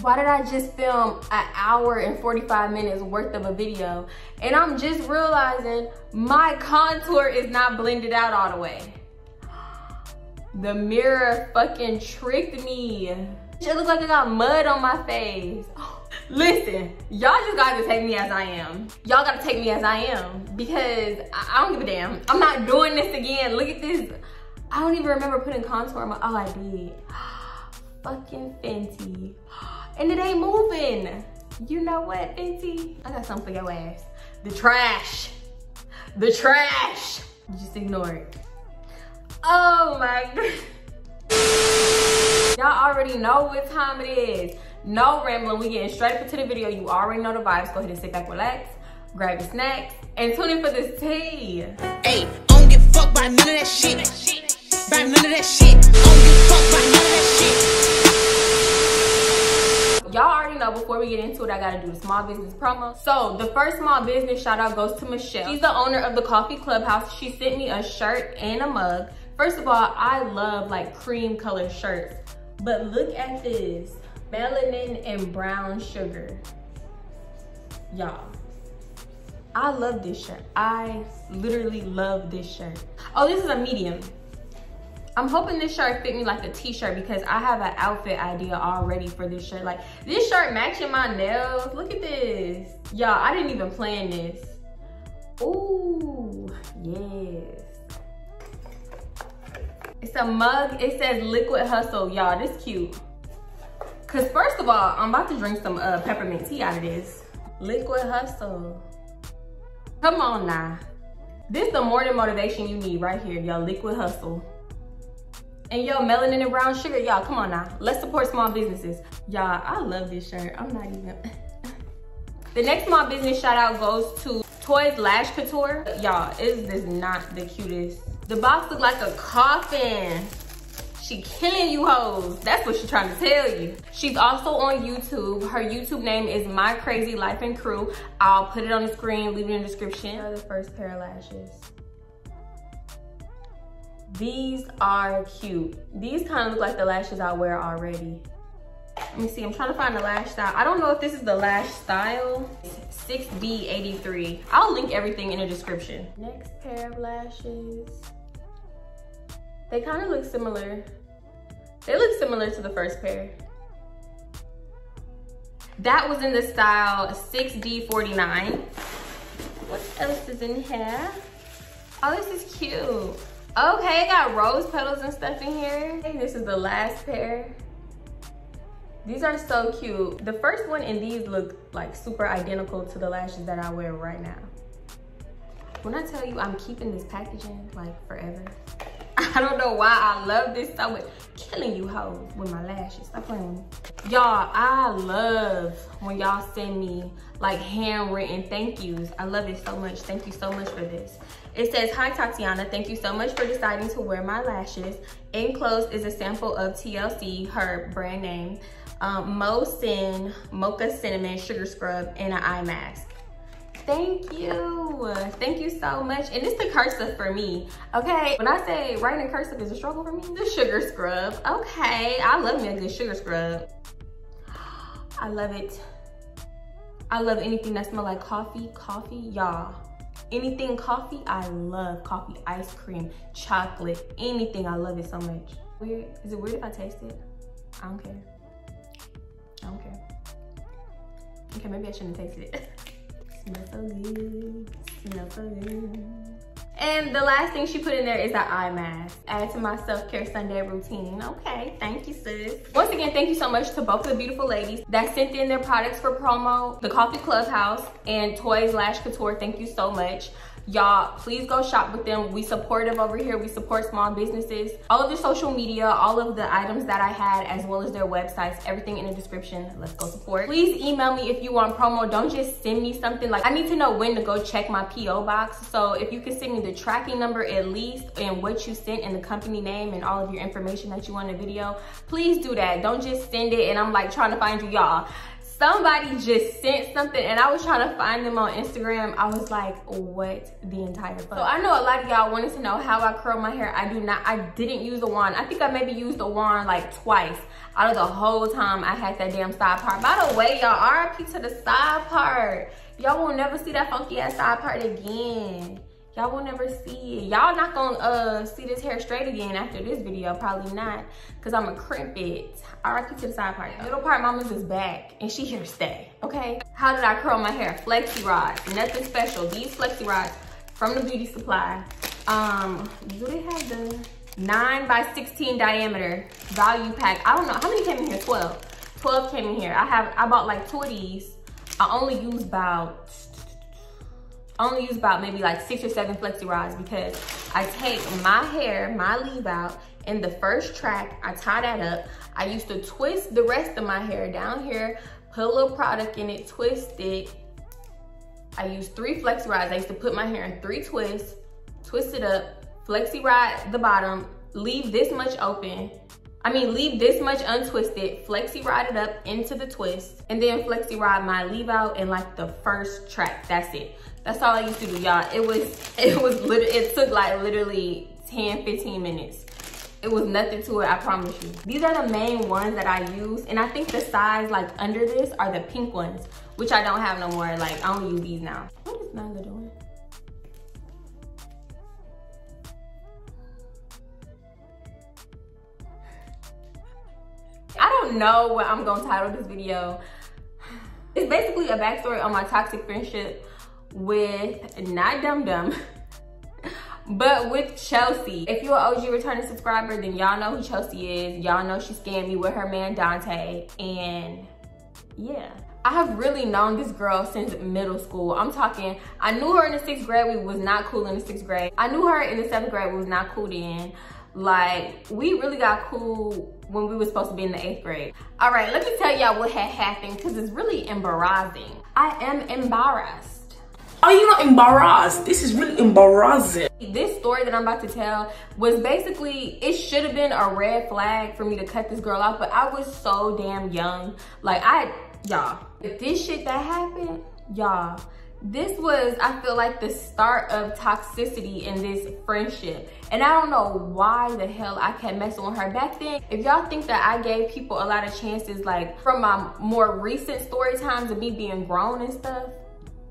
Why did I just film an hour and 45 minutes worth of a video? And I'm just realizing my contour is not blended out all the way. The mirror fucking tricked me. It looks like I got mud on my face. Listen, y'all just gotta take me as I am. Y'all gotta take me as I am because I don't give a damn. I'm not doing this again. Look at this. I don't even remember putting contour on my, oh, I did. Fucking Fenty. And it ain't moving. You know what, Fenty? I got something for your ass. The trash. The trash. Just ignore it. Oh my God. Y'all already know what time it is. No rambling, we getting straight up into the video. You already know the vibes. Go ahead and sit back, relax, grab your snacks, and tune in for this tea. Hey, I don't give a fuck by none of that shit. By none of that shit. I don't give a fuck by none of that shit. Y'all already know, before we get into it, I gotta do the small business promo. So the first small business shout out goes to Michelle. She's the owner of the Coffee Clubhouse. She sent me a shirt and a mug. First of all, I love like cream colored shirts, but look at this. Melanin and brown sugar. Y'all, I love this shirt. I literally love this shirt. Oh, this is a medium. I'm hoping this shirt fit me like a t-shirt because I have an outfit idea already for this shirt. Like, this shirt matching my nails. Look at this. Y'all, I didn't even plan this. Ooh, yes. It's a mug. It says Liquid Hustle. Y'all, this cute. Cause first of all, I'm about to drink some peppermint tea out of this. Liquid Hustle. Come on now. This is the morning motivation you need right here, y'all. Liquid Hustle. And yo, melanin and brown sugar, y'all, come on now. Let's support small businesses. Y'all, I love this shirt. I'm not even. The next small business shout out goes to Toys Lash Couture. Y'all, this is not the cutest. The box looks like a coffin. She killing you hoes. That's what she's trying to tell you. She's also on YouTube. Her YouTube name is MYKRAZYLYFE&KREW. I'll put it on the screen, leave it in the description. Here are the first pair of lashes. These are cute. These kind of look like the lashes I wear already. Let me see, I'm trying to find the lash style. I don't know if this is the lash style. 6B83. I'll link everything in the description. Next pair of lashes. They kind of look similar. They look similar to the first pair. That was in the style 6D49. What else is in here? Oh, this is cute. Okay, it got rose petals and stuff in here. Hey, this is the last pair. These are so cute. The first one and these look like super identical to the lashes that I wear right now. When I tell you I'm keeping this packaging like forever, I don't know why I love this so much. Killing you hoes with my lashes. Stop playing with me. Y'all, I love when y'all send me like handwritten thank yous. I love it so much. Thank you so much for this. It says, hi Tatiana, thank you so much for deciding to wear my lashes. Enclosed is a sample of TLC, her brand name, Mo-Sin Mocha Cinnamon Sugar Scrub, and an eye mask. Thank you. Thank you so much. And it's the cursive for me, okay? When I say writing in cursive is a struggle for me, the sugar scrub. Okay, I love me a good sugar scrub. I love it. I love anything that smells like coffee, y'all. Anything coffee, I love coffee, ice cream, chocolate, anything. I love it so much. Weird? Is it weird if I taste it? I don't care. I don't care. Okay, maybe I shouldn't taste it. Smells so good, smells so good. And the last thing she put in there is an eye mask. Add to my self-care Sunday routine. Okay, thank you, sis. Once again, thank you so much to both of the beautiful ladies that sent in their products for promo, the Coffee Clubhouse and Toys Lash Couture. Thank you so much. Y'all, please go shop with them. We supportive over here. We support small businesses. All of their social media, all of the items that I had, as well as their websites, everything in the description. Let's go support. Please email me if you want promo. Don't just send me something. Like, I need to know when to go check my P.O. box. So if you can send me the tracking number at least, and what you sent, and the company name, and all of your information that you want in the video, please do that. Don't just send it and I'm like trying to find you. Y'all, Somebody just sent something and I was trying to find them on Instagram. I was like, what the entire fuck? So I know a lot of y'all wanted to know how I curl my hair. I didn't use a wand. I think I maybe used a wand like twice out of the whole time I had that damn side part. By the way, y'all, RIP to the side part. Y'all will never see that funky ass side part again. Y'all will never see it. Y'all not gonna see this hair straight again after this video, probably not, cause I'ma crimp it. RIP to the side part. The middle part, mama's is back, and she here to stay, okay? How did I curl my hair? Flexi rods, nothing special. These flexi rods from the beauty supply. Do they have the 9 by 16 diameter value pack? I don't know, how many came in here? 12. 12 came in here. I bought like 2 of these. I only use about maybe like 6 or 7 flexi rods because I take my hair, my leave out, in the first track, I tie that up. I used to twist the rest of my hair down here, put a little product in it, twist it. I used 3 flexi rods. I used to put my hair in 3 twists, twist it up, flexi rod the bottom, leave this much open. Leave this much untwisted, flexi rod it up into the twist, and then flexi rod my leave out in like the first track. That's it. That's all I used to do, y'all. It took like literally 10, 15 minutes. It was nothing to it, I promise you. These are the main ones that I use, and I think the size like under this are the pink ones, which I don't have no more. Like, I only use these now. What is Nyla doing? I don't know what I'm gonna title this video. It's basically a backstory on my toxic friendship with, not Dum Dum, but with Chelsea. If you're an OG returning subscriber, then y'all know who Chelsea is. Y'all know she scammed me with her man Dante, and yeah. I have really known this girl since middle school. I'm talking, I knew her in the 6th grade. We was not cool in the 6th grade. I knew her in the 7th grade. We was not cool then. Like, we really got cool when we were supposed to be in the 8th grade. All right, let me tell y'all what had happened, because it's really embarrassing. I am embarrassed. Are you not embarrassed? This is really embarrassing. This story that I'm about to tell was basically, it should have been a red flag for me to cut this girl off, but I was so damn young. Like, y'all, if this shit that happened, y'all, this was, I feel like, the start of toxicity in this friendship. And I don't know why the hell I kept messing with her back then. If y'all think that I gave people a lot of chances, like from my more recent story times of me being grown and stuff,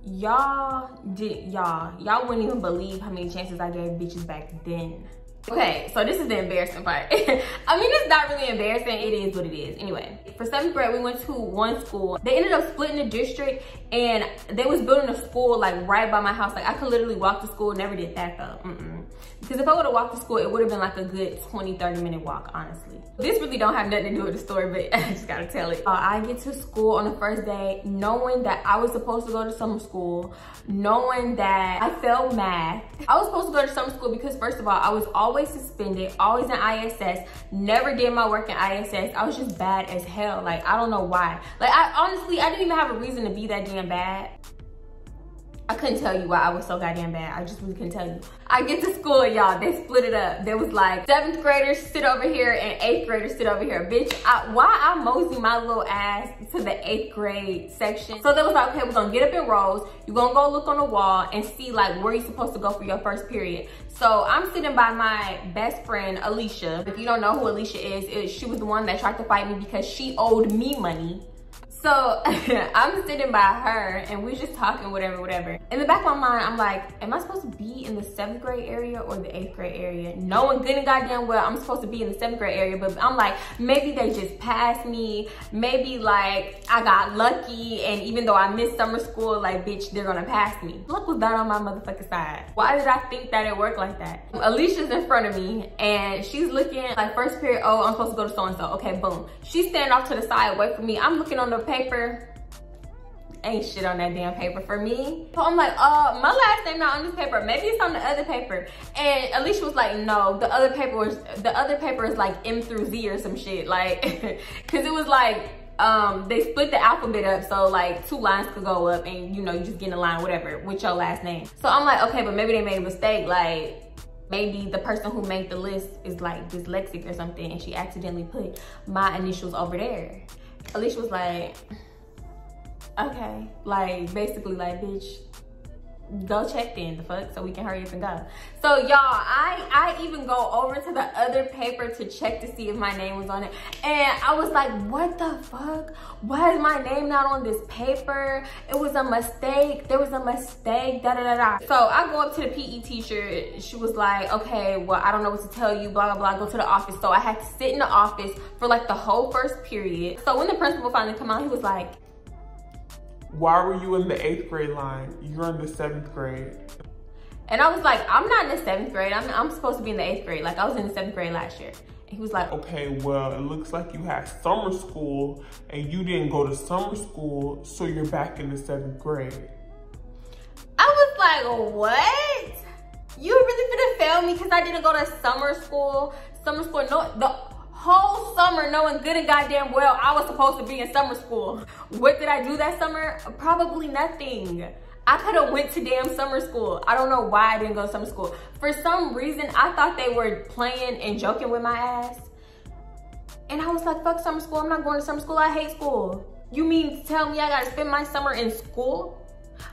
y'all wouldn't even believe how many chances I gave bitches back then. Okay, so this is the embarrassing part. It's not really embarrassing. It is what it is. Anyway, for 7th grade, we went to one school. They ended up splitting the district, and they was building a school like right by my house. Like, I could literally walk to school. Never did that though. Because if I would have walked to school, it would have been like a good 20-30 minute walk, honestly. This really don't have nothing to do with the story, but I just gotta tell it. I get to school on the first day knowing that I was supposed to go to summer school, knowing that I failed math. I was supposed to go to summer school because, first of all, I was always suspended, always in ISS, never did my work in ISS. I was just bad as hell. Like, I don't know why. Like, I didn't even have a reason to be that damn bad. I couldn't tell you why I was so goddamn bad. I just really couldn't tell you. I get to school, y'all, they split it up. There was like 7th graders sit over here and 8th graders sit over here. Bitch, why I mosey my little ass to the 8th grade section? So they was like, okay, we're gonna get up in rows. You're gonna go look on the wall and see like where you're supposed to go for your first period. So I'm sitting by my best friend, Alicia. If you don't know who Alicia is, she was the one that tried to fight me because she owed me money. So I'm sitting by her and we're just talking, whatever. In the back of my mind, I'm like, am I supposed to be in the 7th grade area or the 8th grade area? Knowing good and goddamn well I'm supposed to be in the 7th grade area, but I'm like, maybe they just passed me. Maybe like I got lucky, and even though I missed summer school, like, bitch, they're gonna pass me. Luck was not on my motherfucking side. Why did I think that it worked like that? Alicia's in front of me and she's looking like, first period, oh, I'm supposed to go to so-and-so. Okay, boom. She's standing off to the side away from me. I'm looking on the paper. Ain't shit on that damn paper for me. So I'm like, my last name not on this paper. Maybe it's on the other paper. And Alicia was like, no, the other paper is like M through Z or some shit. Like, cause it was like, they split the alphabet up so like 2 lines could go up and you know, you just get in a line, whatever, with your last name. So I'm like, okay, but maybe they made a mistake. Like, maybe the person who made the list is like dyslexic or something and she accidentally put my initials over there. Alicia was like, Okay, like basically like, bitch, go check then, the fuck, so we can hurry up and go. So y'all, I even go over to the other paper to check to see if my name was on it, and I was like, what the fuck, why is my name not on this paper? It was a mistake, there was a mistake, da da da da. So I go up to the PE teacher. She was like, okay, well, I don't know what to tell you, blah blah blah. Go to the office. So I had to sit in the office for like the whole first period. So when the principal finally come out, he was like, why were you in the 8th grade line? You're in the 7th grade. And I was like, I'm not in the 7th grade. I'm supposed to be in the 8th grade. Like, I was in the 7th grade last year. And he was like, okay, well, it looks like you had summer school and you didn't go to summer school, so you're back in the 7th grade. I was like, what? You really finna fail me because I didn't go to summer school? Summer school, no, the whole summer knowing good and goddamn well I was supposed to be in summer school. What did I do that summer? Probably nothing. I could have went to damn summer school. I don't know why I didn't go to summer school. For some reason, I thought they were playing and joking with my ass. And I was like, fuck summer school. I'm not going to summer school. I hate school. You mean to tell me I gotta spend my summer in school?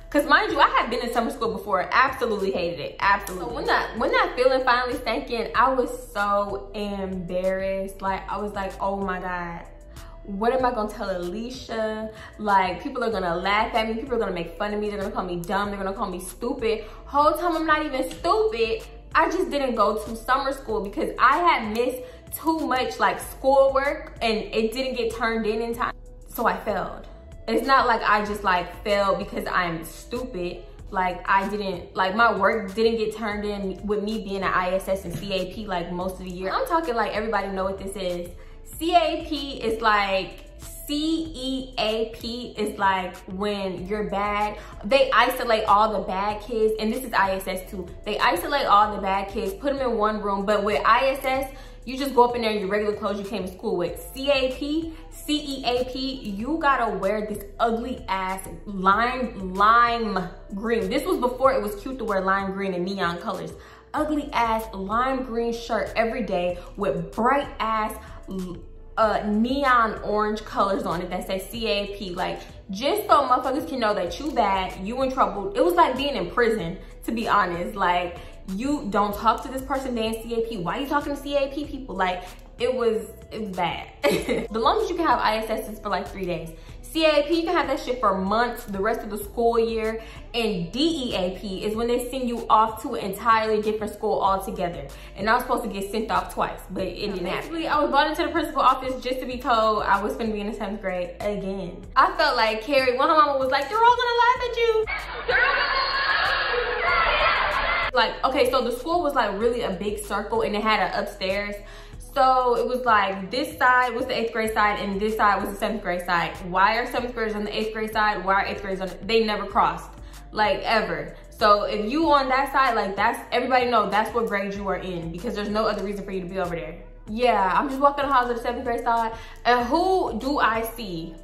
Cause mind you, I had been in summer school before. Absolutely hated it, absolutely. So when that feeling finally sank in, I was so embarrassed. Like, I was like, oh my God, what am I gonna tell Alicia? Like, people are gonna laugh at me, people are gonna make fun of me, they're gonna call me dumb, they're gonna call me stupid. Whole time I'm not even stupid, I just didn't go to summer school because I had missed too much like schoolwork and it didn't get turned in time. So I failed. It's not like I just like failed because I'm stupid. Like, I didn't, like, my work didn't get turned in with me being an ISS and CAP like most of the year. I'm talking like everybody know what this is. CAP is like, CEAP is like when you're bad. They isolate all the bad kids, and this is ISS too. They isolate all the bad kids, put them in one room, but with ISS, you just go up in there in your regular clothes you came to school with. CAP, CEAP, you gotta wear this ugly ass lime green. This was before it was cute to wear lime green and neon colors. Ugly ass lime green shirt every day with bright ass neon orange colors on it that says CAP. Like, just so motherfuckers can know that you bad, you in trouble. It was like being in prison, to be honest. Like, you don't talk to this person, they in CAP. Why are you talking to CAP people? Like, it was bad. The longest you can have ISS is for like 3 days. CAP, you can have that shit for months, the rest of the school year. And DEAP is when they send you off to an entirely different school altogether. And I was supposed to get sent off twice, but it didn't happen. Basically, I was brought into the principal's office just to be told I was gonna be in the 7th grade again. I felt like Carrie, when her mama was like, they're all gonna laugh at you. Like, okay, so the school was like really a big circle and it had an upstairs. So it was like, this side was the 8th grade side and this side was the 7th grade side. Why are 7th graders on the 8th grade side? Why are 8th graders on they never crossed, like, ever. So if you on that side, like, that's, everybody know that's what grade you are in because there's no other reason for you to be over there. Yeah, I'm just walking the halls of the 7th grade side, and who do I see?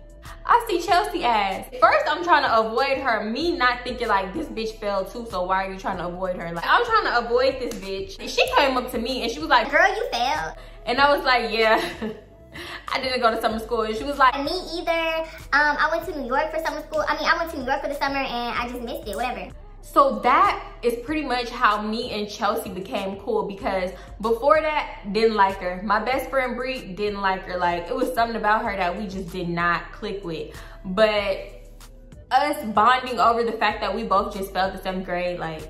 I see Chelsea ass. First, I'm trying to avoid her, me not thinking like this bitch fell too, so why are you trying to avoid her? Like, I'm trying to avoid this bitch. And she came up to me and she was like, girl, you failed. And I was like, yeah, I didn't go to summer school. And she was like, me either. I went to New York for summer school. I went to New York for the summer and I just missed it, whatever. So that is pretty much how me and Chelsea became cool, because before that, didn't like her. My best friend Bree didn't like her. Like, it was something about her that we just did not click with. But us bonding over the fact that we both just failed the 7th grade, like,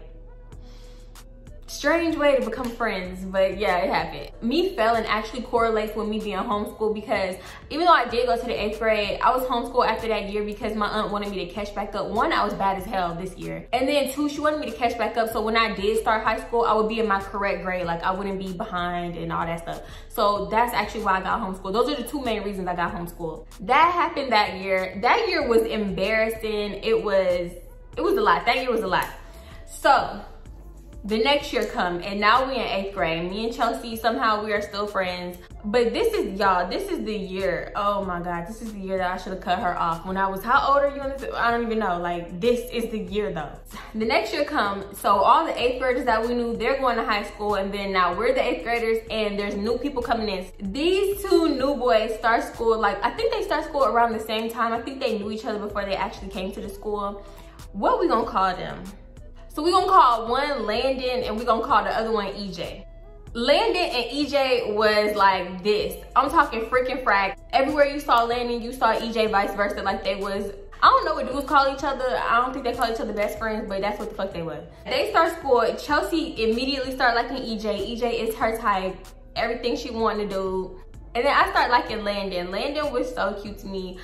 strange way to become friends, but yeah, it happened. Me failing actually correlates with me being homeschooled, because even though I did go to the 8th grade, I was homeschooled after that year because my aunt wanted me to catch back up. One, I was bad as hell this year. And then two, she wanted me to catch back up, so when I did start high school, I would be in my correct grade. Like, I wouldn't be behind and all that stuff. So that's actually why I got homeschooled. Those are the two main reasons I got homeschooled. That happened that year. That year was embarrassing. It was a lot. That year was a lot. So The next year come, and now we in 8th grade. Me and Chelsea, somehow we are still friends. But this is, y'all, this is the year, oh my God, this is the year that I should have cut her off. When I was, how old are you? I don't even know. Like, this is the year though. The next year come, so all the 8th graders that we knew, they're going to high school, and then now we're the 8th graders, and there's new people coming in. These two new boys start school, like, I think they start school around the same time. I think they knew each other before they actually came to the school. What we gonna call them? So we gonna call one Landon, and we gonna call the other one EJ. Landon and EJ was like this. I'm talking freaking frack. Everywhere you saw Landon, you saw EJ, vice versa. Like they was, I don't know what dudes call each other. I don't think they call each other best friends, but that's what the fuck they was. They start school. Chelsea immediately started liking EJ. EJ is her type. Everything she wanted to do. And then I started liking Landon. Landon was so cute to me.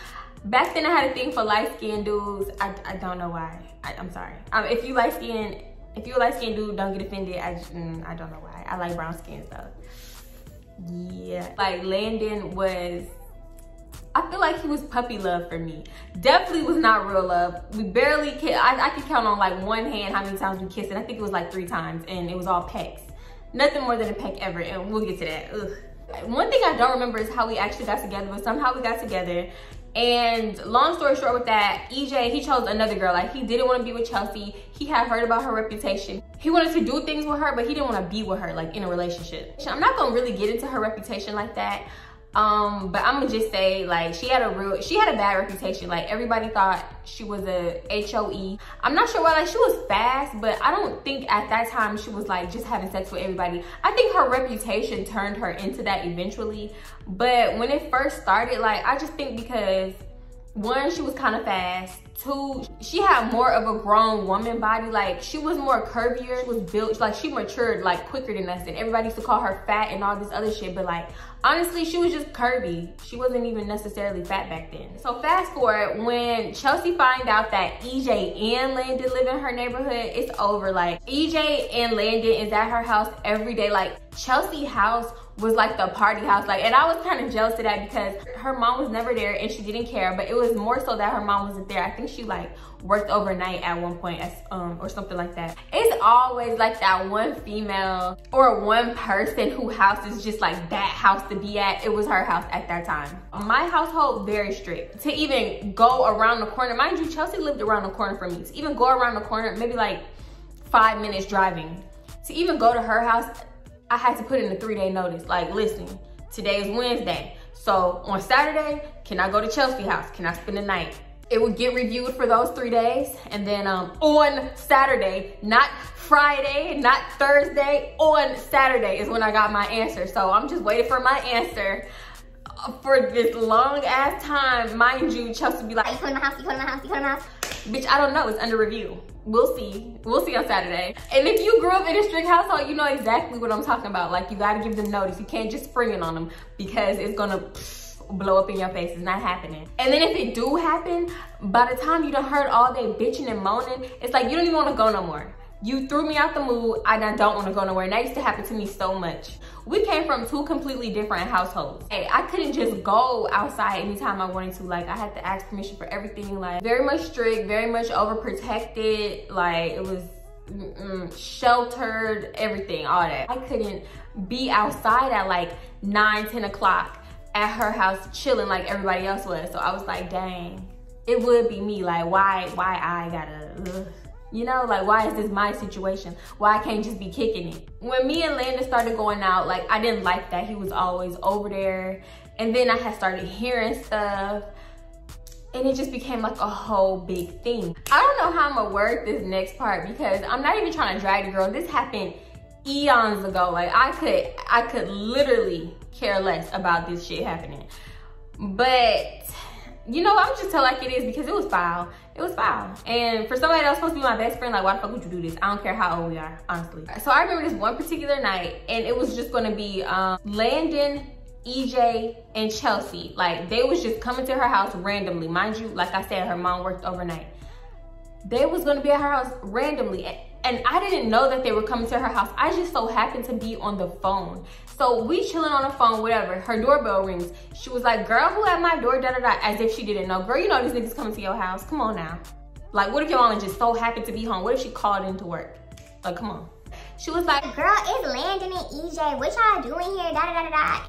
Back then I had a thing for light-skinned dudes. I don't know why. I'm sorry. If you're a light-skinned dude, don't get offended. I don't know why. I like brown skins though. Yeah. Like Landon was, I feel like he was puppy love for me. Definitely was not real love. We barely kissed. I could count on like one hand how many times we kissed, and I think it was like 3 times, and it was all pecks. Nothing more than a peck ever, and we'll get to that. Ugh. One thing I don't remember is how we actually got together, but somehow we got together. And long story short with that, EJ, he chose another girl. Like, he didn't want to be with Chelsea. He had heard about her reputation. He wanted to do things with her, but he didn't want to be with her, like, in a relationship. I'm not going to really get into her reputation like that. But I'm gonna just say, like, she had a bad reputation. Like, everybody thought she was a HOE. I'm not sure why. Like, she was fast, but I don't think at that time she was like just having sex with everybody. I think her reputation turned her into that eventually. But when it first started, like, I just think because 1, she was kind of fast. 2, she had more of a grown woman body. Like, she was more curvier. She was built, like, she matured like quicker than us, and everybody used to call her fat and all this other shit, but like, honestly, she was just curvy. She wasn't even necessarily fat back then. So fast forward, when Chelsea find out that EJ and Landon live in her neighborhood, it's over. Like, EJ and Landon is at her house every day. Like, Chelsea's house was like the party house. Like, and I was kind of jealous of that because her mom was never there and she didn't care, but it was more so that her mom wasn't there. I think she like worked overnight at one point as, or something like that. It's always like that one female or one person whose house is just like that house to be at. It was her house at that time. My household, very strict. To even go around the corner, mind you, Chelsea lived around the corner from me. To even go around the corner, maybe like 5 minutes driving. To even go to her house, I had to put in a 3-day notice. Like, listen, today is Wednesday. So on Saturday, can I go to Chelsea's house? Can I spend the night? It would get reviewed for those 3 days. And then on Saturday, not Friday, not Thursday, on Saturday is when I got my answer. So I'm just waiting for my answer for this long ass time. Mind you, Chelsea be like, you come to my house, you come to my house, you come to my house. Bitch, I don't know, it's under review. We'll see. We'll see on Saturday. And if you grew up in a strict household, you know exactly what I'm talking about. Like, you gotta give them notice. You can't just spring it on them because it's gonna blow up in your face. It's not happening. And then if it do happen, by the time you done heard all day bitching and moaning, it's like you don't even wanna go no more. You threw me out the mood. I don't want to go nowhere. And that used to happen to me so much. We came from 2 completely different households. Hey, I couldn't just go outside anytime I wanted to. Like, I had to ask permission for everything. Like, very much strict, very much overprotected. Like, it was sheltered, everything, all that. I couldn't be outside at like 9, 10 o'clock at her house chilling like everybody else was. So I was like, dang, it would be me. Like, why I gotta, you know, like, why is this my situation? Why I can't just be kicking it? When me and Landon started going out, like, I didn't like that he was always over there. And then I had started hearing stuff, and it just became like a whole big thing. I don't know how I'm gonna word this next part because I'm not even trying to drag the girl. This happened eons ago. Like, I could literally care less about this shit happening. But you know, I'm just tell like it is because it was foul. It was foul. And for somebody that was supposed to be my best friend, like, why the fuck would you do this? I don't care how old we are, honestly. So I remember this one particular night, and it was just gonna be Landon, EJ, and Chelsea. Like, they was just coming to her house randomly. Mind you, like I said, her mom worked overnight. They was gonna be at her house randomly. And I didn't know that they were coming to her house. I just so happened to be on the phone. So we chilling on the phone, whatever. Her doorbell rings. She was like, girl, who at my door, da da da, as if she didn't know. Girl, you know these niggas coming to your house. Come on now. Like, what if your mama just so happened to be home? What if she called in to work? Like, come on. She was like, girl, it's Landon and EJ. What y'all doing here? Da da da da da.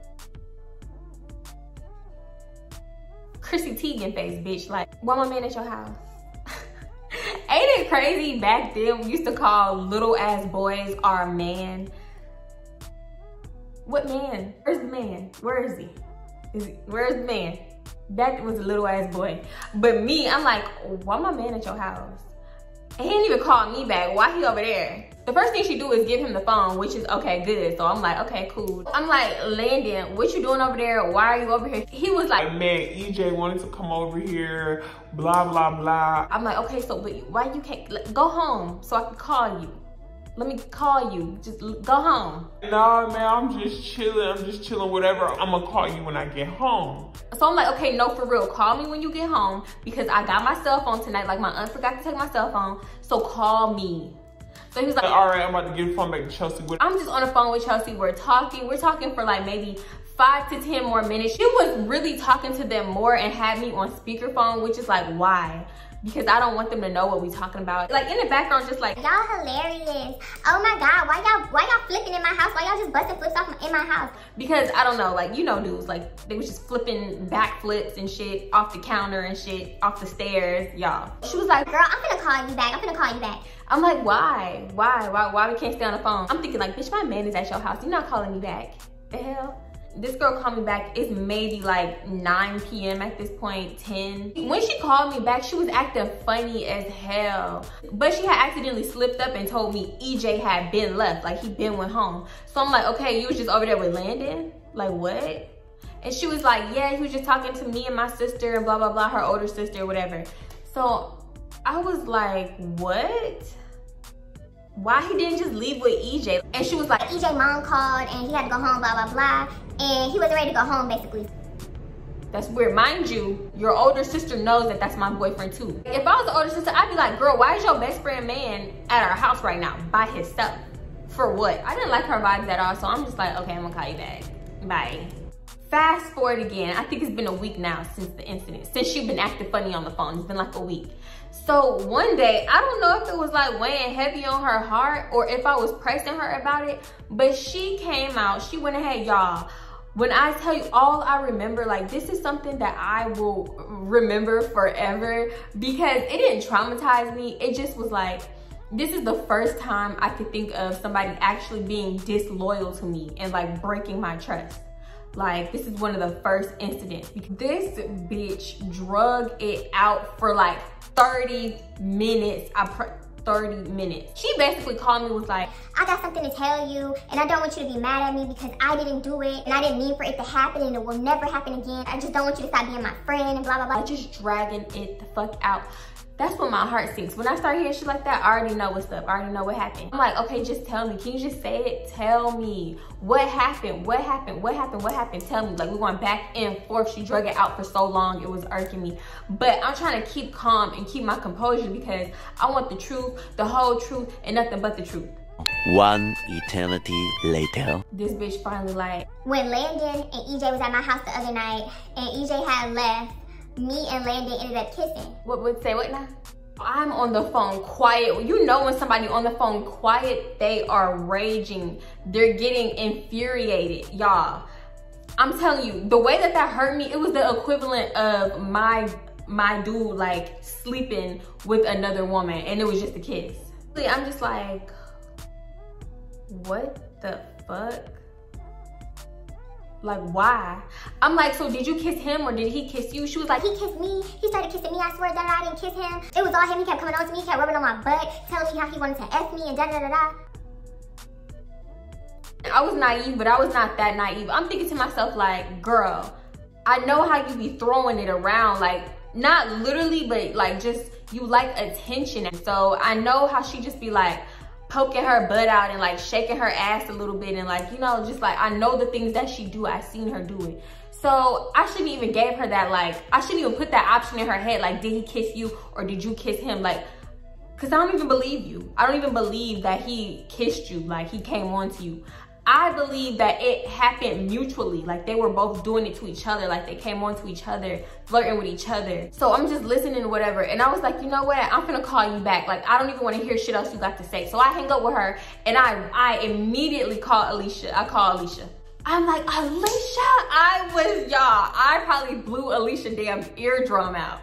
Chrissy Teigen face, bitch. Like, why my man at your house? Ain't it crazy back then we used to call little ass boys our man? What man? Where's the man? Where is he? Where's the man? That was a little ass boy. But me, I'm like, why my man at your house? And he didn't even call me back. Why he over there? The first thing she do is give him the phone, which is okay, good. So I'm like, okay, cool. I'm like, Landon, what you doing over there? Why are you over here? He was like, man, EJ wanted to come over here, blah, blah, blah. I'm like, okay, so but why you can't go home so I can call you? Let me call you, just go home. Nah, man, I'm just chilling, whatever. I'm gonna call you when I get home. So I'm like, okay, no, for real, call me when you get home because I got my cell phone tonight. Like my aunt forgot to take my cell phone, so call me. So he was like, all right, I'm about to give the phone back to Chelsea. I'm just on the phone with Chelsea. We're talking for like maybe 5 to 10 more minutes. She was really talking to them more and had me on speakerphone, which is like, why? Because I don't want them to know what we talking about. Like in the background, just like, y'all hilarious. Oh my God, why y'all flipping in my house? Why y'all just busting flips off in my house? Because I don't know, like, you know dudes, like they was just flipping back flips and shit off the counter and shit, off the stairs, y'all. She was like, girl, I'm gonna call you back. I'm gonna call you back. I'm like, why we can't stay on the phone? I'm thinking like, bitch, my man is at your house. You're not calling me back. The hell? This girl called me back, it's maybe like 9 p.m. at this point, 10. When she called me back, she was acting funny as hell. But she had accidentally slipped up and told me EJ had been left, like he been went home. So I'm like, okay, you was just over there with Landon? Like what? And she was like, yeah, he was just talking to me and my sister and blah, blah, blah, her older sister or whatever. So I was like, what? Why he didn't just leave with EJ? And she was like, EJ mom called and he had to go home, blah, blah, blah. And he wasn't ready to go home, basically. That's weird. Mind you, your older sister knows that that's my boyfriend too. If I was the older sister, I'd be like, girl, why is your best friend man at our house right now by himself? For what? I didn't like her vibes at all, so I'm just like, okay, I'm gonna call you back. Bye. Fast forward again. I think it's been a week now since the incident. Since she's been acting funny on the phone. It's been like a week. So one day, I don't know if it was like weighing heavy on her heart or if I was pressing her about it, but she came out, she went ahead, y'all. When I tell you all I remember, like this is something that I will remember forever because it didn't traumatize me. It just was like, this is the first time I could think of somebody actually being disloyal to me and like breaking my trust. Like this is one of the first incidents. This bitch drug it out for like 30 minutes. 30 minutes. She basically called me, was like, I got something to tell you and I don't want you to be mad at me because I didn't do it and I didn't mean for it to happen and it will never happen again. I just don't want you to stop being my friend and blah, blah, blah. Just dragging it the fuck out. That's when my heart sinks. When I start hearing shit like that, I already know what's up. I already know what happened. I'm like, okay, just tell me. Can you just say it? Tell me. What happened? What happened? What happened? What happened? Tell me. Like, we went back and forth. She drug it out for so long. It was irking me. But I'm trying to keep calm and keep my composure because I want the truth, the whole truth, and nothing but the truth. One eternity later. This bitch finally like, when Landon and EJ was at my house the other night and EJ had left, me and Landon ended up kissing. What would say what now? I'm on the phone quiet. You know when somebody on the phone quiet, they are raging. They're getting infuriated, y'all. I'm telling you, the way that hurt me, it was the equivalent of my dude like sleeping with another woman and it was just a kiss. I'm just like, what the fuck? Like, why? I'm like, so did you kiss him or did he kiss you? She was like, he kissed me. He started kissing me. I swear that I didn't kiss him. It was all him. He kept coming on to me. He kept rubbing on my butt, telling me how he wanted to F me and da da da da. I was naive, but I was not that naive. I'm thinking to myself like, girl, I know how you be throwing it around. Like, not literally, but like just, you like attention. So I know how she just be like, poking her butt out and like shaking her ass a little bit and like, you know, just like, I know the things that she do. I seen her do it. So I shouldn't even gave her that, like, I shouldn't even put that option in her head. Like, did he kiss you or did you kiss him? Like, cause I don't even believe you. I don't even believe that he kissed you. Like he came on to you. I believe that it happened mutually. Like they were both doing it to each other. Like they came on to each other, flirting with each other. So I'm just listening to whatever. And I was like, you know what? I'm gonna call you back. Like I don't even want to hear shit else you got to say. So I hang up with her and I immediately call Alicia. I call Alicia. I'm like, Alicia? I probably blew Alicia's damn eardrum out.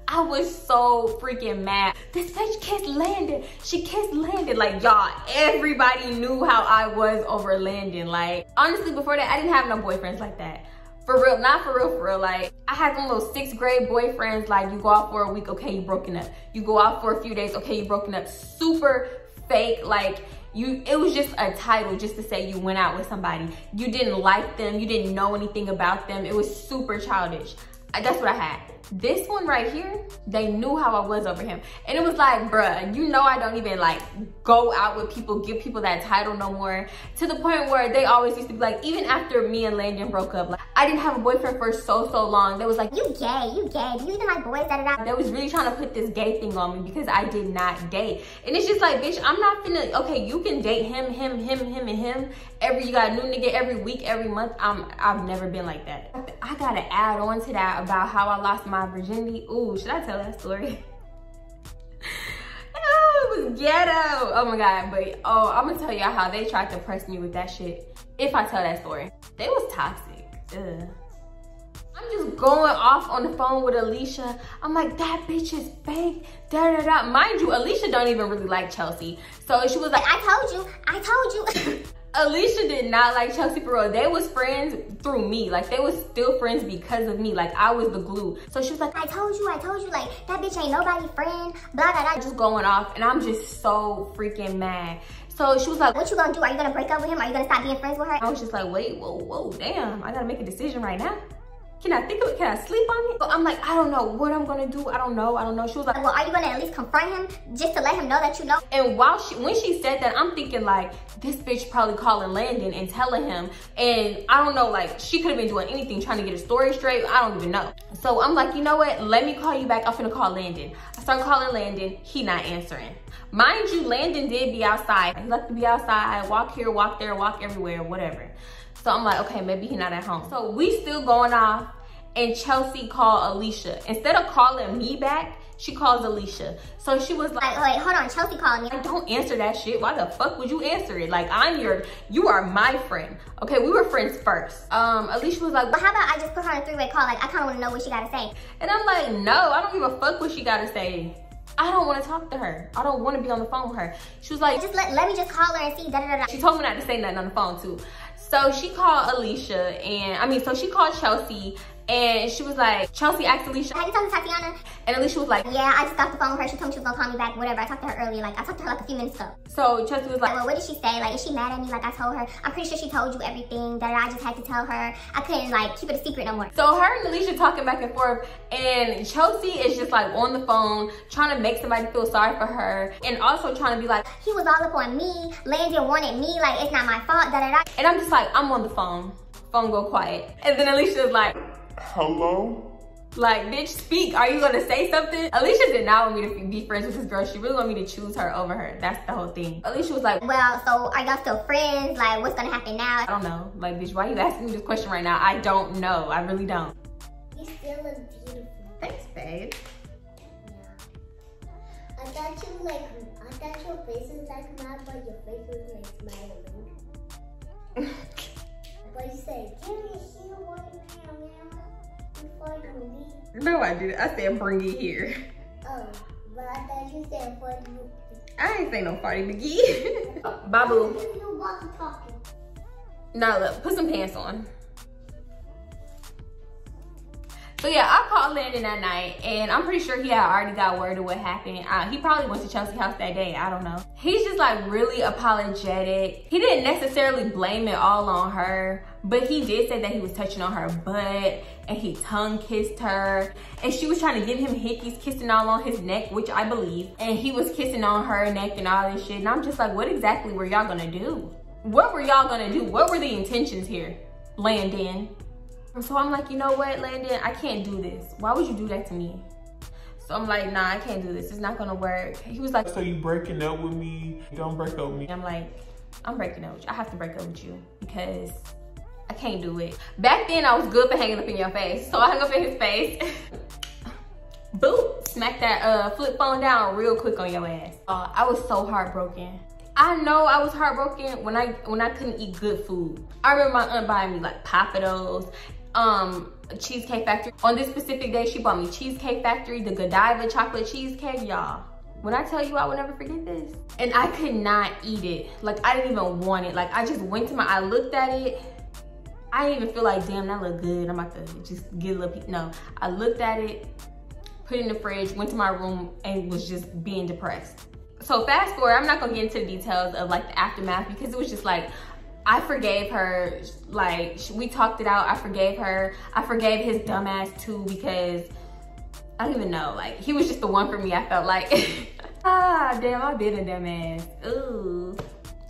I was so freaking mad. This bitch kissed Landon. She kissed Landon. Like, y'all, everybody knew how I was over Landon. Like, honestly, before that, I didn't have no boyfriends like that. For real, not for real, for real. Like, I had them little 6th grade boyfriends. Like, you go out for a week, okay, you broken up. You go out for a few days, okay, you broken up. Super fake. Like, it was just a title just to say you went out with somebody. You didn't like them. You didn't know anything about them. It was super childish. That's what I had. This one right here, they knew how I was over him. And it was like, bruh, you know I don't even like go out with people, give people that title no more. To the point where they always used to be like, even after me and Landon broke up, like I didn't have a boyfriend for so long. They was like, you gay. Do you even like boys? They was really trying to put this gay thing on me because I did not date. And it's just like, bitch, I'm not finna, okay, you can date him, and him. You got a new nigga every week, every month. I've never been like that. I gotta add on to that about how I lost my virginity. Ooh, should I tell that story? Oh, it was ghetto. Oh my God, but I'm gonna tell y'all how they tried to press me with that shit if I tell that story. They was toxic. Ugh. I'm just going off on the phone with Alicia. I'm like, that bitch is fake, da. Mind you, Alicia don't even really like Chelsea. So she was like, I told you. Alicia did not like Chelsea for real. They was friends through me. Like they was still friends because of me. Like I was the glue. So she was like, I told you, like that bitch ain't nobody's friend, blah, blah, blah. Just going off and I'm just so freaking mad. So she was like, what you gonna do? Are you gonna break up with him? Are you gonna stop being friends with her? I was just like, wait, whoa, damn. I gotta make a decision right now. Can I think of it? Can I sleep on it? So I'm like, I don't know what I'm gonna do. I don't know. She was like, well, are you gonna at least confront him just to let him know that you know? And when she said that, I'm thinking like, this bitch probably calling Landon and telling him. And I don't know, like she could have been doing anything trying to get a story straight. I don't even know. So I'm like, you know what? Let me call you back. I'm finna call Landon. I started calling Landon. He not answering. Mind you, Landon did be outside. He liked to be outside, walk here, walk there, walk everywhere, whatever. So I'm like, okay, maybe he not at home. So we still going off and Chelsea called Alicia. Instead of calling me back, she calls Alicia. So she was like, wait, hold on, Chelsea calling me. I don't answer that shit. Why the fuck would you answer it? Like you are my friend. Okay, we were friends first. Alicia was like, well, how about I just put her on a 3-way call? Like I kinda wanna know what she gotta say. And I'm like, no, I don't give a fuck what she gotta say. I don't want to talk to her. I don't want to be on the phone with her. She was like, just let me just call her and see, da. She told me not to say nothing on the phone too. So she called Alicia so she called Chelsea and she was like, Chelsea asked Alicia, have you talked to Tatiana? And Alicia was like, yeah, I just got the phone with her. She told me she was gonna call me back, whatever. I talked to her earlier, like I talked to her like a few minutes ago. So Chelsea was like, well, what did she say? Like, is she mad at me? Like I told her, I'm pretty sure she told you everything, that I just had to tell her. I couldn't like keep it a secret no more. So her and Alicia talking back and forth and Chelsea is just like on the phone trying to make somebody feel sorry for her and also trying to be like, he was all up on me, Landon wanted me, like it's not my fault, da. And I'm just like, I'm on the phone go quiet. And then Alicia is like, hello? Like, bitch, speak. Are you gonna say something? Alicia did not want me to be friends with this girl. She really wanted me to choose her over her. That's the whole thing. Alicia was like, well, so are y'all still friends? Like, what's gonna happen now? I don't know. Like, bitch, why are you asking me this question right now? I don't know. I really don't. You still look beautiful. Thanks, babe. Yeah. I thought your face was like mine, but your face was like smiling. But you said, give me a heel, before you leave. No, I didn't. I said, bring it here. Oh, but I thought you said, for you. I ain't say no farty McGee. Babu. You walk talking. No, look, put some pants on. So yeah, I called Landon that night and I'm pretty sure he had already got word of what happened. He probably went to Chelsea's house that day, I don't know. He's just like really apologetic. He didn't necessarily blame it all on her, but he did say that he was touching on her butt and he tongue kissed her. And she was trying to give him hickeys, kissing all on his neck, which I believe. And he was kissing on her neck and all this shit. And I'm just like, what exactly were y'all gonna do? What were y'all gonna do? What were the intentions here, Landon? So I'm like, you know what, Landon, I can't do this. Why would you do that to me? So I'm like, nah, I can't do this. It's not gonna work. He was like, so you breaking up with me? Don't break up with me. I'm like, I'm breaking up with you. I have to break up with you because I can't do it. Back then, I was good for hanging up in your face. So I hung up in his face. Boop, smack that flip phone down real quick on your ass. I was so heartbroken. I know I was heartbroken when I couldn't eat good food. I remember my aunt buying me like Papados, Cheesecake Factory. On this specific day, she bought me Cheesecake Factory, the Godiva chocolate cheesecake, y'all. When I tell you, I will never forget this. And I could not eat it. Like, I didn't even want it. Like, I just went to I looked at it. I didn't even feel like, damn, that look good. I'm about to just get a little piece. No, I looked at it, put it in the fridge, went to my room, and was just being depressed. So fast forward, I'm not gonna get into the details of like the aftermath because it was just like, I forgave her. Like, we talked it out. I forgave her. I forgave his dumbass too because I don't even know. Like, he was just the one for me, I felt like. Damn, I been a dumbass. Ooh.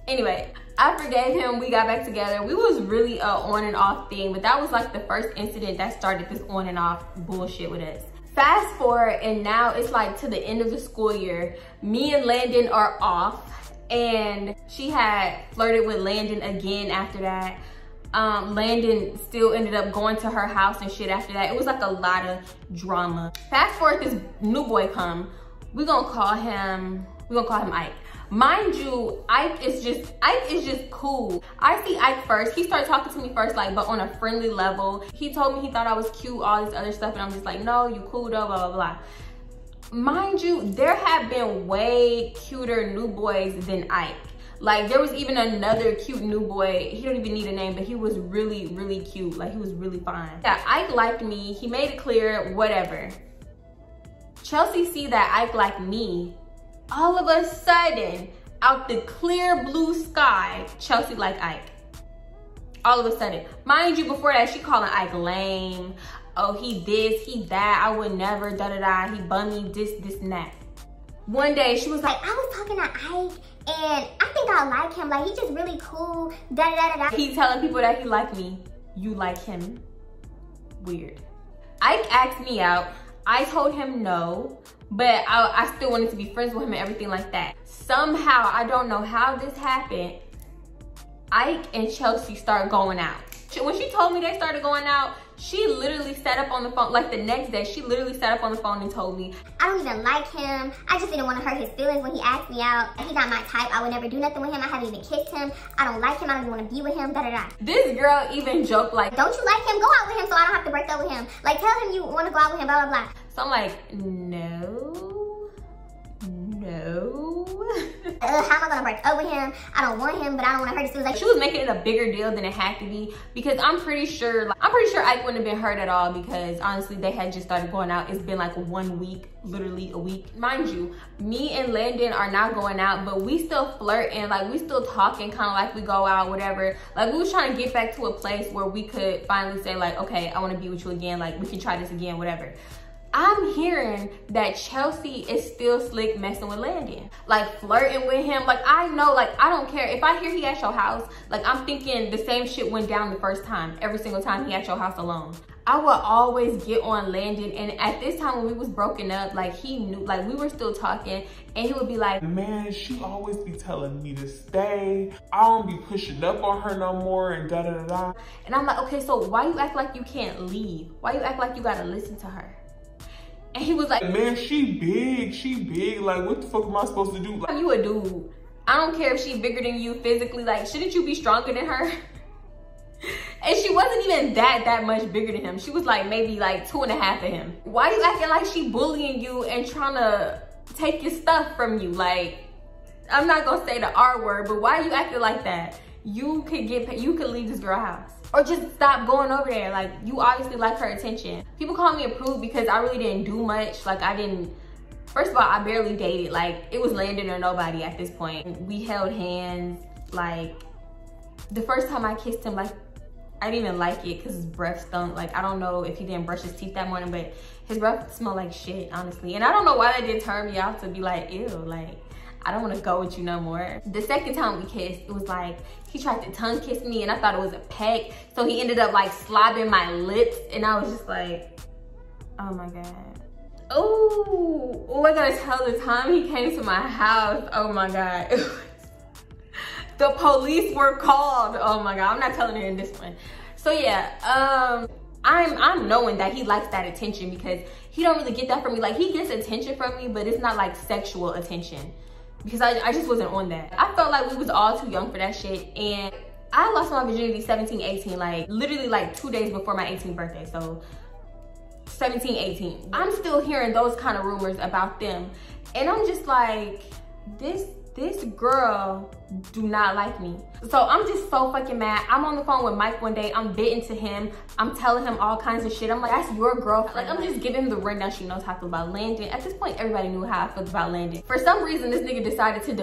Anyway, I forgave him. We got back together. We was really a on and off thing, but that was like the first incident that started this on and off bullshit with us. Fast forward, and now it's like to the end of the school year. Me and Landon are off, and she had flirted with Landon again after that. Landon still ended up going to her house and shit after that. It was like a lot of drama. Fast forward, this new boy come. We're gonna call him Ike. Mind you, Ike is just cool. I see Ike first. He started talking to me first, like, but on a friendly level. He told me he thought I was cute, all this other stuff, and I'm just like, no, you cool though, blah, blah, blah. Mind you, there have been way cuter new boys than Ike. Like, there was even another cute new boy. He don't even need a name, but he was really, really cute. Like, he was really fine. Yeah, Ike liked me. He made it clear, whatever. Chelsea see that Ike liked me. All of a sudden, out the clear blue sky, Chelsea liked Ike. All of a sudden. Mind you, before that, she calling Ike lame. Oh, he this, he that, I would never, da-da-da. He bummy, this, and that. One day, she was like, I was talking to Ike, and I think I like him. Like, he's just really cool, da-da-da-da-da. He telling people that he like me. You like him? Weird. Ike asked me out. I told him no, but I still wanted to be friends with him and everything like that. Somehow, I don't know how this happened, Ike and Chelsea start going out. When she told me they started going out, she literally sat up on the phone, like the next day, she literally sat up on the phone and told me, I don't even like him. I just didn't want to hurt his feelings when he asked me out. He not my type. I would never do nothing with him. I haven't even kissed him. I don't like him. I don't even want to be with him, da-da-da. This girl even joked like, don't you like him? Go out with him so I don't have to break up with him. Like, tell him you want to go out with him, blah, blah, blah. So I'm like, no. How am I gonna break up with him? I don't want him, but I don't want to hurt his feelings. Like, she was making it a bigger deal than it had to be because I'm pretty sure Ike wouldn't have been hurt at all because honestly they had just started going out. It's been like 1 week, literally a week. Mind you, me and Landon are not going out, but we still flirting, like we still talking, kind of like we go out, whatever. Like we was trying to get back to a place where we could finally say like, okay, I want to be with you again, like we can try this again, whatever. I'm hearing that Chelsea is still slick messing with Landon, like flirting with him. Like I know, like I don't care. If I hear he at your house, like I'm thinking the same shit went down the first time, every single time he at your house alone. I would always get on Landon, and at this time when we was broken up, like he knew, like we were still talking, and he would be like, man, she always be telling me to stay. I don't be pushing up on her no more and da-da-da-da. And I'm like, okay, so why you act like you can't leave? Why you act like you gotta listen to her? And he was like, man, she big. Like, what the fuck am I supposed to do? Like, you a dude. I don't care if she's bigger than you physically. Like, shouldn't you be stronger than her? And she wasn't even that much bigger than him. She was like maybe like 2.5 of him. Why you acting like she bullying you and trying to take your stuff from you? Like, I'm not gonna say the R word, but why are you acting like that? You could leave this girl house. Or just stop going over there. Like, you obviously like her attention. People call me a prude because I really didn't do much. Like, first of all, I barely dated. Like, it was Landon or nobody at this point. We held hands. Like, the first time I kissed him, like, I didn't even like it because his breath stunk. Like, I don't know if he didn't brush his teeth that morning, but his breath smelled like shit, honestly. And I don't know why that didn't turn me off to be like, ew, like, I don't want to go with you no more. The second time we kissed, it was like, he tried to tongue kiss me and I thought it was a peck. So he ended up like slobbing my lips and I was just like, oh my God. Oh, I gotta tell the time he came to my house. Oh my God. The police were called. Oh my God, I'm not telling her in this one. So yeah, I'm knowing that he likes that attention because he don't really get that from me. Like, he gets attention from me, but it's not like sexual attention because I just wasn't on that. I felt like we was all too young for that shit, and I lost my virginity 17, 18, like literally like 2 days before my 18th birthday. So 17, 18. I'm still hearing those kind of rumors about them. And I'm just like, this girl do not like me. So I'm just so fucking mad. I'm on the phone with Mike one day. I'm bitting to him. I'm telling him all kinds of shit. I'm like, that's your girlfriend. Like, I'm just giving him the rundown. She knows how I feel about Landon. At this point, everybody knew how I felt about Landon. For some reason, this nigga decided to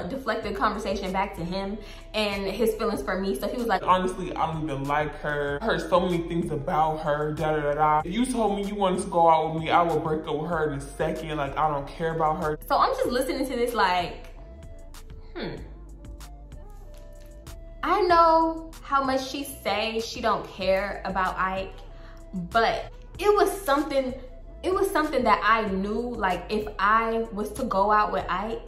deflect the conversation back to him and his feelings for me. So he was like, honestly, I don't even like her. I heard so many things about her, da da da da. If you told me you wanted to go out with me, I would break up with her in a second. Like, I don't care about her. So I'm just listening to this like, I know how much she says she don't care about Ike, but it was something that I knew, like, if I was to go out with Ike,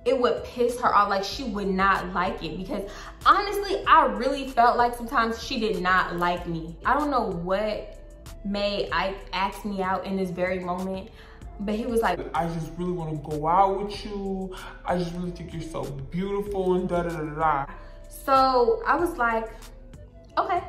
it would piss her off. Like, she would not like it, because honestly, I really felt like sometimes she did not like me. I don't know what made Ike ask me out in this very moment, but he was like, I just really want to go out with you. I just really think you're so beautiful and da da da da. So I was like, okay.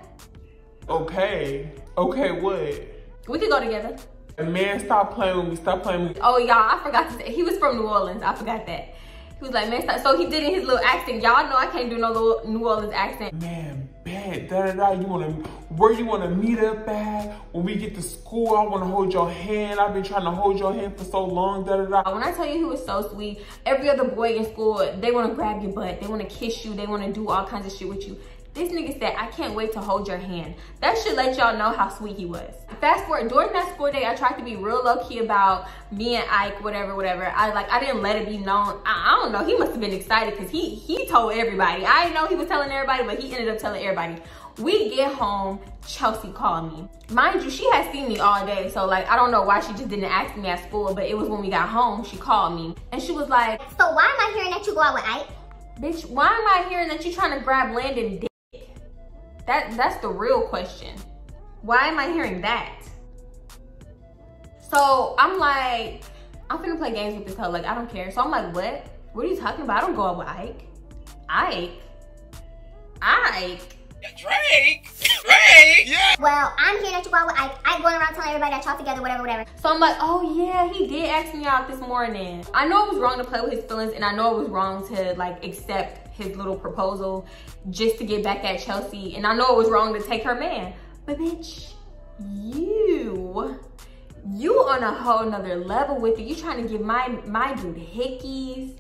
Okay. Okay, what? We could go together. Man, stop playing with me. Stop playing with me. Oh, y'all, I forgot to say, he was from New Orleans. I forgot that. He was like, man, stop. So he did in his little accent. Y'all know I can't do no little New Orleans accent. Man, bad, da da da. Where you wanna meet up at? When we get to school, I wanna hold your hand. I've been trying to hold your hand for so long, da da da. When I tell you he was so sweet, every other boy in school, they wanna grab your butt. They wanna kiss you. They wanna do all kinds of shit with you. This nigga said, I can't wait to hold your hand. That should let y'all know how sweet he was. Fast forward, during that school day, I tried to be real low-key about me and Ike, whatever. I didn't let it be known. I don't know, he must have been excited because he told everybody. I didn't know he was telling everybody, but he ended up telling everybody. We get home, Chelsea called me. Mind you, she had seen me all day, so like, I don't know why she just didn't ask me at school, but it was when we got home, she called me. And she was like, so why am I hearing that you go out with Ike? Bitch, why am I hearing that you trying to grab Landon dick? That's the real question. Why am I hearing that? So I'm like, I'm finna play games with this hoe. Like, I don't care. So I'm like, what? What are you talking about? I don't go out with Ike. Ike? Drake, yeah. Well, I'm hearing that you go out with Ike. Ike going around telling everybody that y'all together, whatever. So I'm like, oh yeah, he did ask me out this morning. I know it was wrong to play with his feelings, and I know it was wrong to like accept his little proposal just to get back at Chelsea. And I know it was wrong to take her man. But bitch, you on a whole nother level with it. You trying to give my dude hickeys,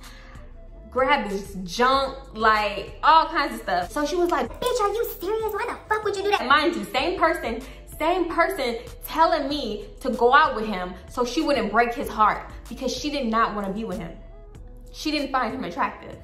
grab his junk, like all kinds of stuff. So she was like, bitch, are you serious? Why the fuck would you do that? Mind you, same person telling me to go out with him so she wouldn't break his heart because she did not want to be with him. She didn't find him attractive.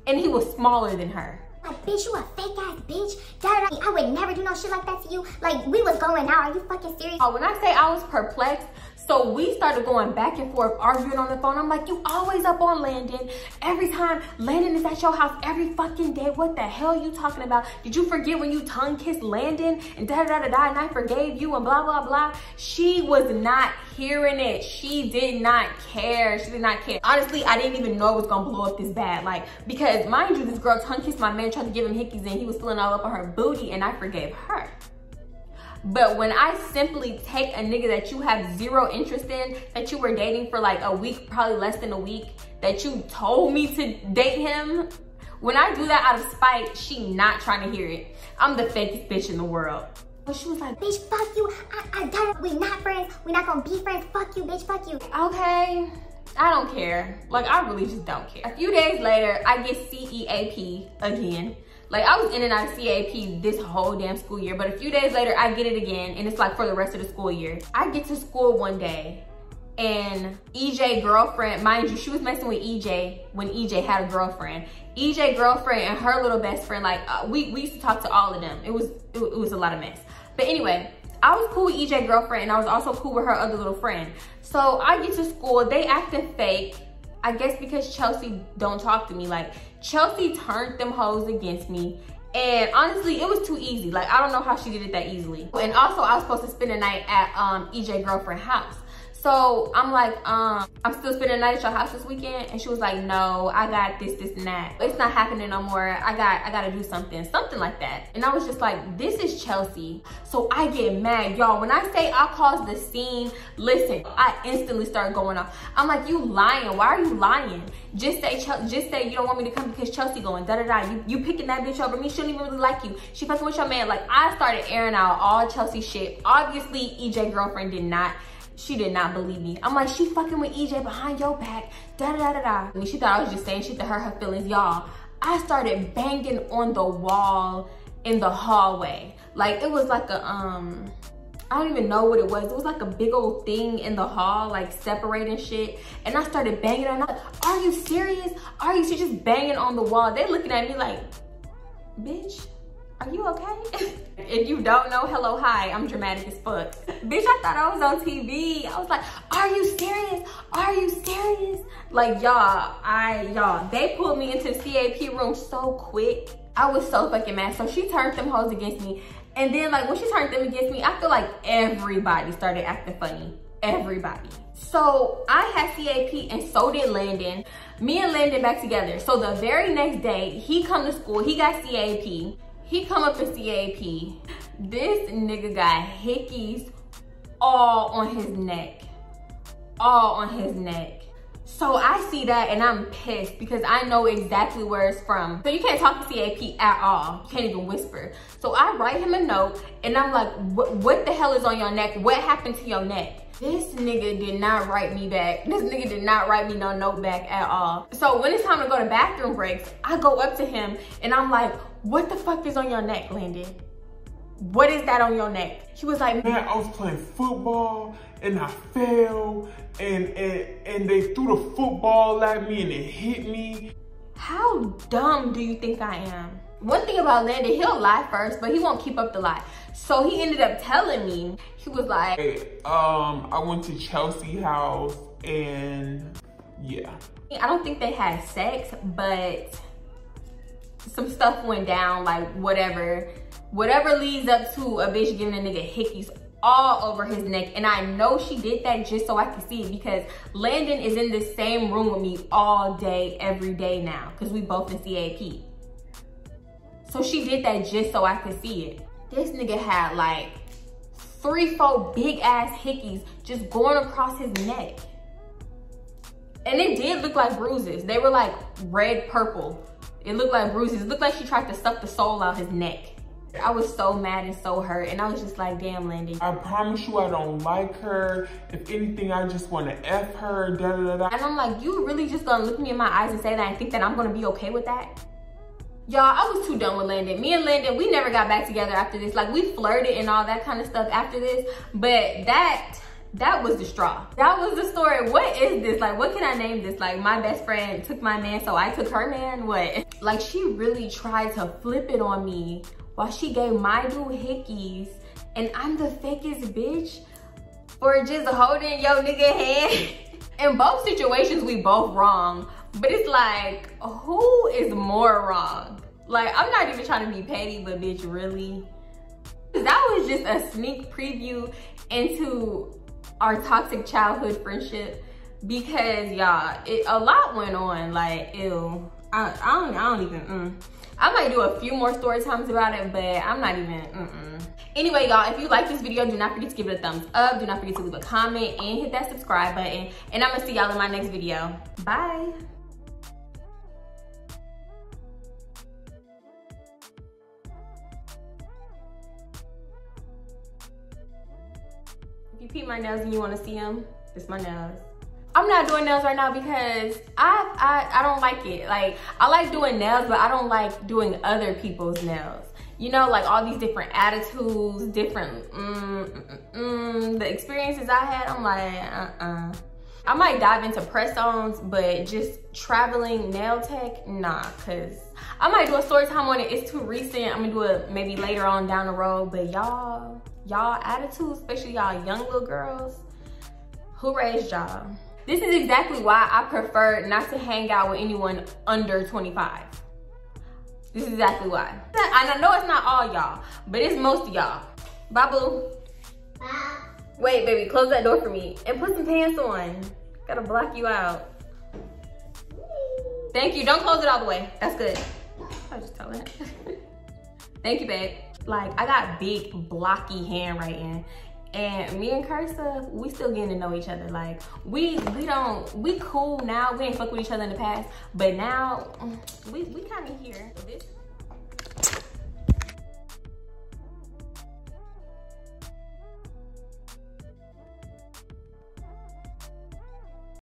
And he was smaller than her. Like, bitch, you a fake ass bitch. I would never do no shit like that to you. Like, we was going out. Are you fucking serious? Oh, when I say I was perplexed, so we started going back and forth, arguing on the phone. I'm like, you always up on Landon. Every time Landon is at your house every fucking day. What the hell you talking about? Did you forget when you tongue kissed Landon and da da da da and I forgave you and blah blah blah? She was not hearing it. She did not care. She did not care. Honestly, I didn't even know it was gonna blow up this bad. Like, because mind you, this girl tongue kissed my man, tried to give him hickeys, and he was feeling all up on her booty, and I forgave her. But when I simply take a nigga that you have zero interest in, that you were dating for like a week, probably less than a week, that you told me to date him, when I do that out of spite, she not trying to hear it. I'm the fakest bitch in the world. But she was like, bitch, fuck you. We not friends. We not gonna be friends. Fuck you, bitch, fuck you. Okay, I don't care. Like, I really just don't care. A few days later, I get CEAP again. Like, I was in and out of CAP this whole damn school year, but a few days later, I get it again, and it's like for the rest of the school year. I get to school one day, and EJ girlfriend, mind you, she was messing with EJ when EJ had a girlfriend. EJ girlfriend and her little best friend, like, we used to talk to all of them. It was a lot of mess. But anyway, I was cool with EJ girlfriend, and I was also cool with her other little friend. So I get to school, they acting fake. I guess because Chelsea don't talk to me. Like, Chelsea turned them hoes against me. And honestly, it was too easy. Like, I don't know how she did it that easily. And also, I was supposed to spend the night at EJ girlfriend house. So I'm like, I'm still spending the night at your house this weekend? And she was like, no, I got this, and that. It's not happening no more. I gotta do something like that. And I was just like, this is Chelsea. So I get mad, y'all. When I say I caused the scene, listen, I instantly start going off. I'm like, you lying? Why are you lying? Just say you don't want me to come because Chelsea going da-da-da. You picking that bitch over me. She don't even really like you. She fucking with your man. Like, I started airing out all Chelsea shit. Obviously, EJ girlfriend did not believe me. I'm like, she fucking with EJ behind your back, da-da-da-da-da. I mean, she thought I was just saying shit to hurt her feelings. Y'all, I started banging on the wall in the hallway. Like, it was like a, I don't even know what it was. It was like a big old thing in the hall, like separating shit. And I started banging on it. Are you serious? Are you serious? Just banging on the wall. They looking at me like, bitch, are you okay? If you don't know, hello, hi, I'm dramatic as fuck. Bitch, I thought I was on TV. I was like, are you serious? Are you serious? Like, y'all, they pulled me into the CAP room so quick. I was so fucking mad. So she turned them hoes against me. And then, like, when she turned them against me, I feel like everybody started acting funny. Everybody. So I had CAP and so did Landon. Me and Landon back together. So the very next day, he come to school, he got CAP. He come up to CAP. This nigga got hickeys all on his neck. All on his neck. So I see that and I'm pissed because I know exactly where it's from. So you can't talk to CAP at all. You can't even whisper. So I write him a note and I'm like, what the hell is on your neck? What happened to your neck? This nigga did not write me back. This nigga did not write me no note back at all. So when it's time to go to bathroom breaks, I go up to him and I'm like, what the fuck is on your neck, Landon? What is that on your neck? He was like, man, I was playing football and I fell and they threw the football at me and it hit me. How dumb do you think I am? One thing about Landon, he'll lie first, but he won't keep up the lie. So he ended up telling me, he was like, hey, I went to Chelsea house and yeah. I don't think they had sex, but some stuff went down, like whatever leads up to a bitch giving a nigga hickeys all over his neck. And I know she did that just so I could see it because Landon is in the same room with me all day, every day now, because we both in CAP. So she did that just so I could see it. This nigga had like 3-4 big ass hickeys just going across his neck. And it did look like bruises. They were like red purple. It looked like bruises. It looked like she tried to suck the soul out his neck. I was so mad and so hurt. And I was just like, damn, Landon. I promise you I don't like her. If anything, I just want to F her, da da da da. And I'm like, you really just gonna look me in my eyes and say that and think that I'm gonna be okay with that? Y'all, I was too done with Landon. Me and Landon, we never got back together after this. Like, we flirted and all that kind of stuff after this. But that was the straw. That was the story. What is this? Like, what can I name this? Like, my best friend took my man, so I took her man? What? Like, she really tried to flip it on me while she gave my dude hickeys. And I'm the fakest bitch for just holding your nigga hand. In both situations, we both wrong. But it's like, who is more wrong? Like, I'm not even trying to be petty, but bitch, really? That was just a sneak preview into our toxic childhood friendship because y'all, a lot went on. Like, ew, I don't even, I might do a few more story times about it, but I'm not even, Anyway, y'all, if you like this video, do not forget to give it a thumbs up. Do not forget to leave a comment and hit that subscribe button. And I'm gonna see y'all in my next video. Bye. If you peep my nails and you want to see them, it's my nails. I'm not doing nails right now because I don't like it. Like, I like doing nails, but I don't like doing other people's nails. You know, like all these different attitudes, different the experiences I had, I'm like, I might dive into press-ons, but just traveling nail tech, nah, cause I might do a story time on it. It's too recent. I'm gonna do it maybe later on down the road, but y'all attitudes, especially y'all young little girls, who raised y'all? This is exactly why I prefer not to hang out with anyone under 25. This is exactly why. And I know it's not all y'all, but it's most of y'all. Bye, boo. Bye. Wait, baby, close that door for me. And put some pants on. Gotta block you out. Thank you, don't close it all the way. That's good. I just tell it. Thank you, babe. Like, I got big, blocky handwriting. And me and Cursa, we still getting to know each other. Like, we cool now. We ain't fuck with each other in the past. But now, we kind of here. So this